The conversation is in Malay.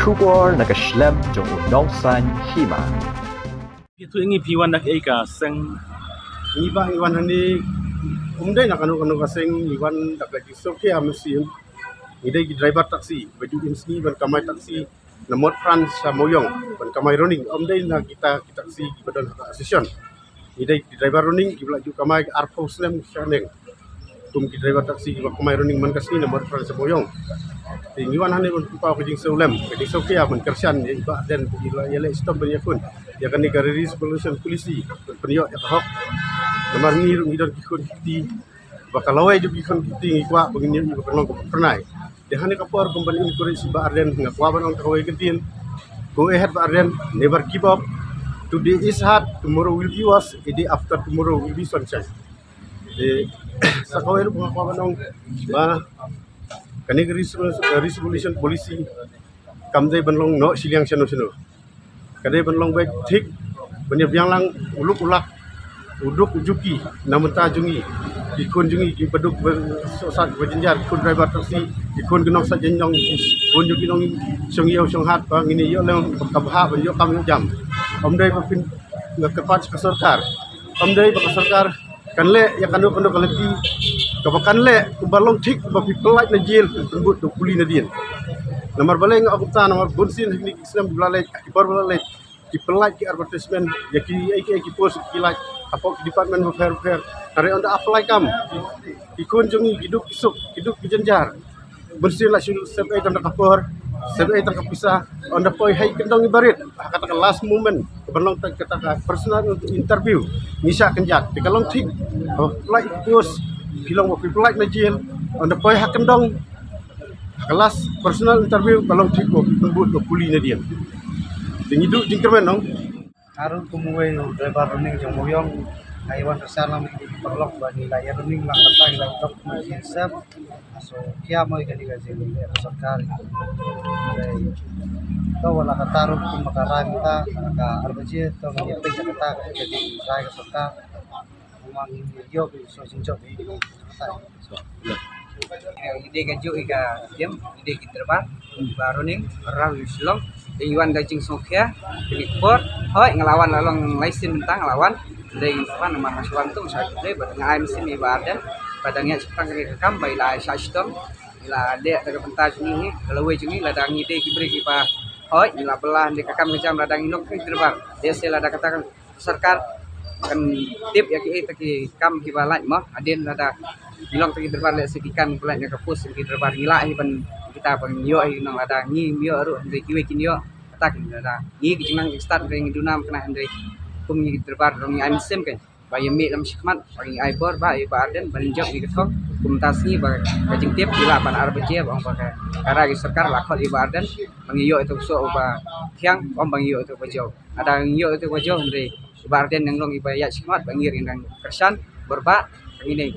Kubor nakaslem jong udongsan hima. Itu ingi piwan nak eka seng Iba iwan hani umday nak anu kaseng iwan dak lagi sokia mesin idai driver taksi baju imsni ban kamai taksi nomor Frans Samoyong ban kamai running umday nak kita taksi badan association idai driver running kibla ju kamai arpo slam shaneng tum ki driver taksi kibla kamai running man kasni nomor Frans Samoyong iwan hani ban pa kejing seulem kejing sokia ban kersian iba dan yele stop ban yakun ya kan negara resolution polisi penyo ya hok nomor ni ngidon kikun kiti bakalawai ju kikun kiti ngikwa begini ibu kenong pernah dehane kapor company ini kore si ba arden ngakwa ban on kawai kentin go ahead ba arden never give up. Today is hard, tomorrow will be worse, a day after tomorrow will be sunshine. Sa kawai lu ngakwa ban on ba kanig resolution polisi kamdai banlong no siliang seno kadai banlong baik tik banyak biang lang uluk ulak uduk ujuki namenta jungi ikun jungi ki peduk sosat berjenjar ikun driver taksi ikun genong sa jenjong ikun jungi nong song yau song hat bang ini yo leng kabha ban yo kam jam omdai pin ngekepat ke sarkar omdai ba sarkar kanle ya kanu kaleti kabakan le kubalong tik ba pipelai na jail tembut do puli na din nomor baleng aku ta nomor bonsin teknik Islam bulalai kibar bulalai dipelai ki advertisement ya ki post ki like apa department of fair hari anda apply kam dikunjungi hidup isuk hidup dijenjar bersih lah sebai tanda kapor sebai tanda pisah anda poi hai kendong ibarit katakan last moment kebenong kata personal untuk interview ngisa kenjat dikalong tik apply post bilang mau apply na jail anda poi hak kendong kelas personal interview kalau tik tembut do puli na dia hidup jingkermen dong. Harun kumuwe driver running jong moyong aywan tersalam perlok bani layar running lang kata hilang tok sep so kia moy kali gaji le sarkar to wala katarum kum makaran ta ka arbaje to ngi pe kata jadi rai ka sarkar umang yo so sinjo ide gajo ika jem ide kitrba baruning raw islom iwan daging sokya pikor hoy ngelawan lalong laisin mentang ngelawan dengan apa nama masukan tu saya buat ngaim sini badan padangnya sepang rekam baila system ila de daga pentaj ni kalau we jungi ladang ide kibri kipa hoy ila belah de kakam ngejam ladang inok terbang dia sela ada katakan sarkar kan tip ya ki kam kibalai mah aden ada bilang tadi terbang le sekikan pelanya kapus ki terbang gila ban kita pang yo nang ada ngi yo ru de kiwe kin yo tak ada ngi kinang start ring dunam kena andre kum ngi terbang rong ngi sem kan ba yemi lam shikmat bagi aibor ba iba arden banjok di ketok kum tasni ba kajing tip gila pan arbaje bang pakai karena ki sarkar lakot iba arden bang yo itu so ba tiang om bang yo itu bajo ada yo itu bajo andre iba arden nang long iba ya shikmat bang ngir indang kersan berba ini